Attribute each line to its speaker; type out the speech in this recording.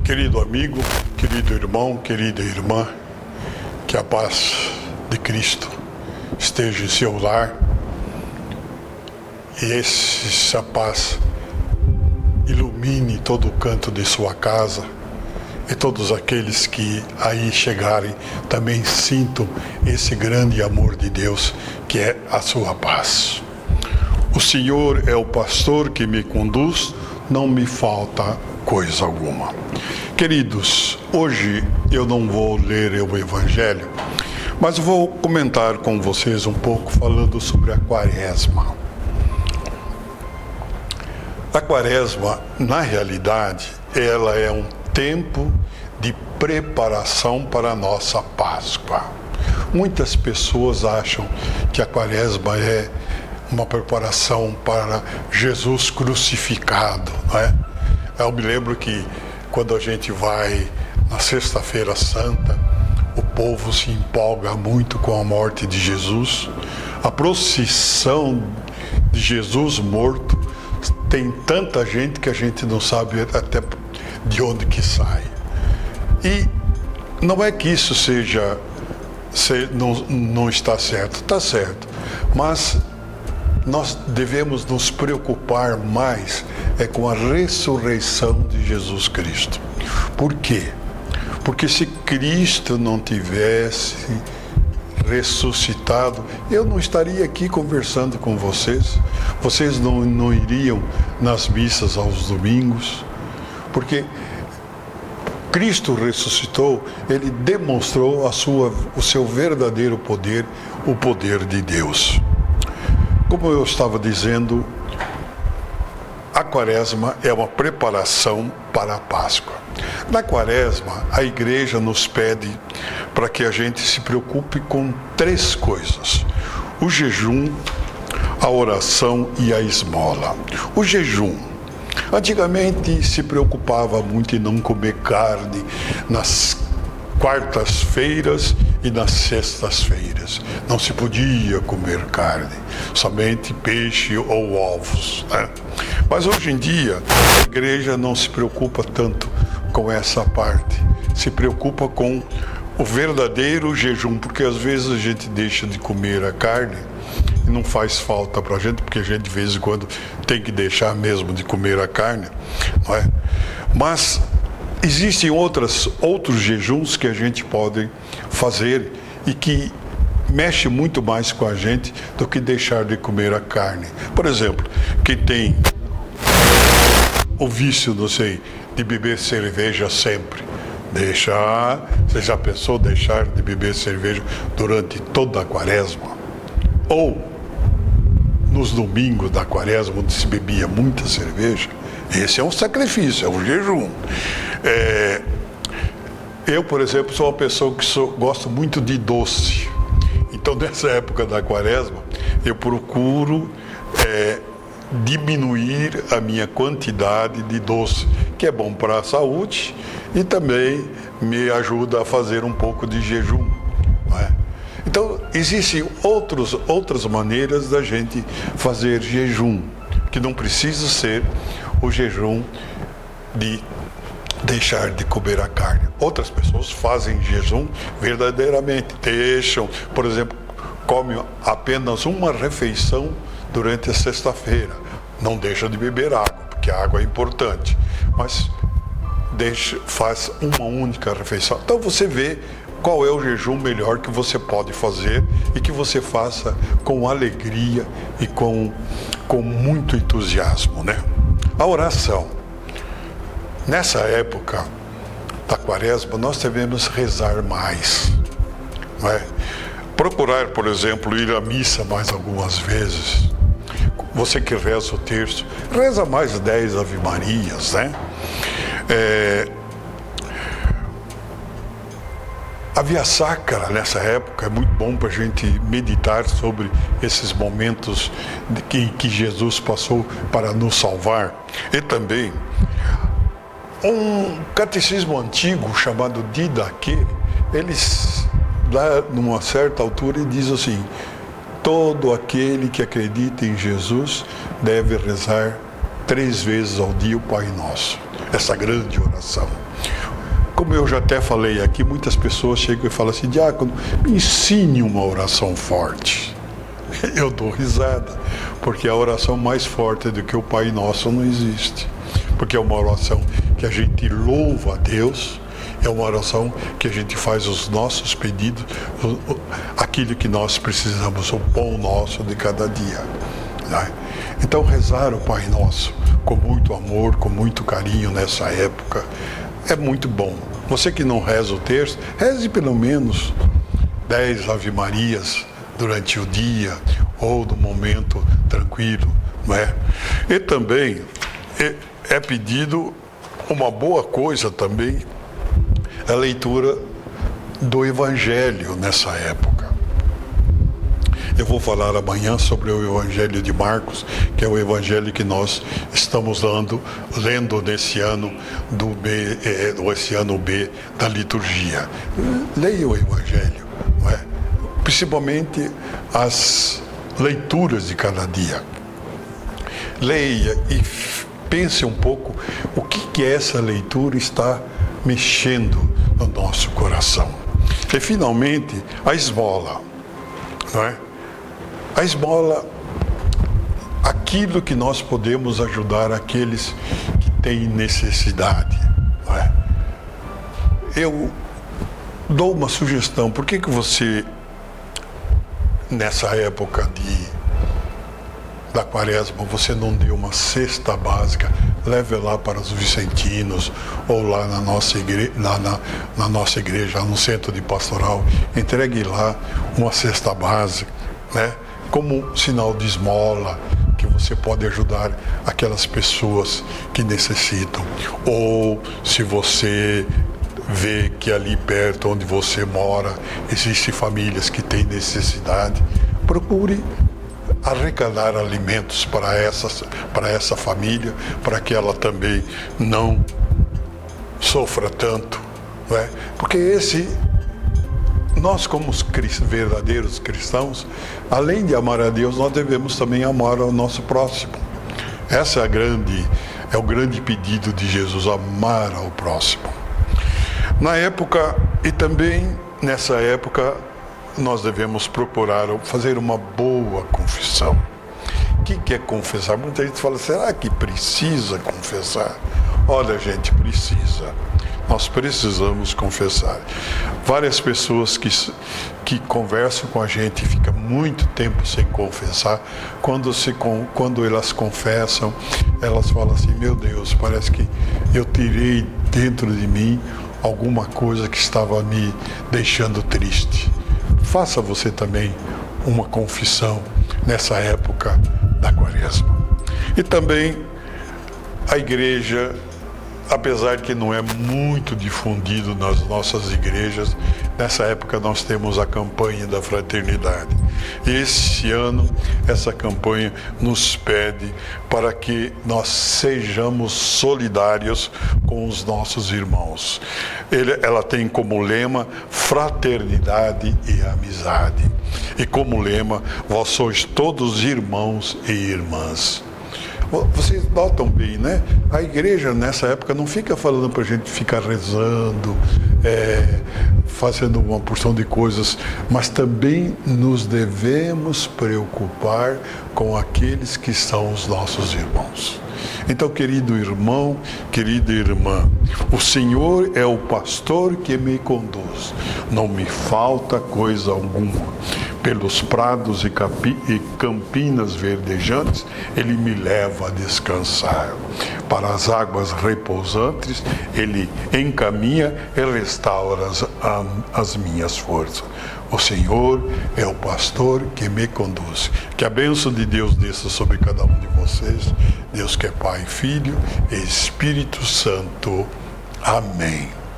Speaker 1: Querido amigo, querido irmão, querida irmã, que a paz de Cristo esteja em seu lar e essa paz ilumine todo o canto de sua casa e todos aqueles que aí chegarem também sintam esse grande amor de Deus que é a sua paz. O Senhor é o pastor que me conduz, não me falta coisa alguma. Queridos, hoje eu não vou ler o Evangelho, mas vou comentar com vocês um pouco falando sobre a Quaresma. A Quaresma, na realidade, ela é um tempo de preparação para a nossa Páscoa. Muitas pessoas acham que a Quaresma é uma preparação para Jesus crucificado, não é? Eu me lembro que quando a gente vai na Sexta-feira Santa, o povo se empolga muito com a morte de Jesus. A procissão de Jesus morto tem tanta gente que a gente não sabe até de onde que sai. E não é que isso não está certo, está certo, mas nós devemos nos preocupar mais com a ressurreição de Jesus Cristo. Por quê? Porque se Cristo não tivesse ressuscitado, eu não estaria aqui conversando com vocês. Vocês não iriam nas missas aos domingos, porque Cristo ressuscitou, ele demonstrou o seu verdadeiro poder, o poder de Deus. Como eu estava dizendo, a Quaresma é uma preparação para a Páscoa. Na Quaresma, a igreja nos pede para que a gente se preocupe com 3 coisas: o jejum, a oração e a esmola. O jejum. Antigamente se preocupava muito em não comer carne nas quartas-feiras e nas sextas-feiras. Não se podia comer carne, somente peixe ou ovos, né? Mas hoje em dia, a igreja não se preocupa tanto com essa parte. Se preocupa com o verdadeiro jejum, porque às vezes a gente deixa de comer a carne e não faz falta para a gente, porque a gente de vez em quando tem que deixar mesmo de comer a carne, não é? Mas existem outros jejuns que a gente pode fazer e que mexe muito mais com a gente do que deixar de comer a carne. Por exemplo, quem tem o vício, não sei, de beber cerveja sempre, você já pensou deixar de beber cerveja durante toda a Quaresma? Ou nos domingos da Quaresma, onde se bebia muita cerveja? Esse é um sacrifício, é um jejum. Eu, por exemplo, sou uma pessoa que gosto muito de doce. Então, nessa época da Quaresma, eu procuro diminuir a minha quantidade de doce, que é bom para a saúde e também me ajuda a fazer um pouco de jejum, não é? Então, existem outras maneiras da gente fazer jejum, que não precisa ser o jejum de deixar de comer a carne. Outras pessoas fazem jejum verdadeiramente, por exemplo, comem apenas uma refeição durante a sexta-feira. Não deixa de beber água, porque a água é importante, mas faz uma única refeição. Então você vê qual é o jejum melhor que você pode fazer e que você faça com alegria e com muito entusiasmo, né? A oração. Nessa época da Quaresma, nós devemos rezar mais, não é? Procurar, por exemplo, ir à missa mais algumas vezes. Você que reza o terço, reza mais 10 Ave-Marias, né? A Via Sacra, nessa época, é muito bom para a gente meditar sobre esses momentos que Jesus passou para nos salvar. E também um catecismo antigo chamado Didaquê, eles, lá numa certa altura, ele diz assim: todo aquele que acredita em Jesus deve rezar 3 vezes ao dia o Pai Nosso. Essa grande oração. Como eu já até falei aqui, muitas pessoas chegam e falam assim: diácono, me ensine uma oração forte. Eu dou risada, porque a oração mais forte do que o Pai Nosso não existe. Porque é uma oração que a gente louva a Deus, é uma oração que a gente faz os nossos pedidos, aquilo que nós precisamos, o pão nosso de cada dia, né? Então, rezar o Pai Nosso com muito amor, com muito carinho nessa época, é muito bom. Você que não reza o terço, reze pelo menos 10 Ave Marias durante o dia, ou no momento tranquilo, não é? E também é pedido uma boa coisa também, a leitura do Evangelho nessa época. Eu vou falar amanhã sobre o Evangelho de Marcos, que é o Evangelho que nós estamos lendo nesse ano esse ano B da liturgia. Leia o Evangelho, não é? Principalmente as leituras de cada dia. Leia e pense um pouco o que essa leitura está mexendo no nosso coração. E finalmente, a esmola, não é? A esmola, aquilo que nós podemos ajudar aqueles que têm necessidade, não é? Eu dou uma sugestão: por que você, nessa época da Quaresma, você não deu uma cesta básica? Leve lá para os vicentinos, ou lá na nossa igreja, no centro de pastoral, entregue lá uma cesta básica, né? Como sinal de esmola, que você pode ajudar aquelas pessoas que necessitam. Ou se você vê que ali perto onde você mora existem famílias que têm necessidade, procure arrecadar alimentos para essa família, para que ela também não sofra tanto, não é? Porque nós, como verdadeiros cristãos, além de amar a Deus, nós devemos também amar ao nosso próximo. Essa é o grande pedido de Jesus, amar ao próximo. Na época, e também nessa época, nós devemos procurar fazer uma boa confissão. O que é confessar? Muita gente fala: será que precisa confessar? Olha, gente, precisa. Nós precisamos confessar. Várias pessoas que conversam com a gente e ficam muito tempo sem confessar, quando elas confessam, elas falam assim: meu Deus, parece que eu tirei dentro de mim alguma coisa que estava me deixando triste. Faça você também uma confissão nessa época da Quaresma. E também a igreja, apesar de que não é muito difundido nas nossas igrejas, nessa época nós temos a campanha da fraternidade. E esse ano, essa campanha nos pede para que nós sejamos solidários com os nossos irmãos. Ela tem como lema fraternidade e amizade. E como lema, vós sois todos irmãos e irmãs. Vocês notam bem, né? A igreja nessa época não fica falando para a gente ficar rezando, fazendo uma porção de coisas, mas também nos devemos preocupar com aqueles que são os nossos irmãos. Então, querido irmão, querida irmã, o Senhor é o pastor que me conduz, não me falta coisa alguma. Pelos prados e campinas verdejantes, Ele me leva a descansar. Para as águas repousantes, Ele encaminha e restaura as minhas forças. O Senhor é o pastor que me conduz. Que a bênção de Deus desça sobre cada um de vocês. Deus que é Pai, Filho e Espírito Santo. Amém.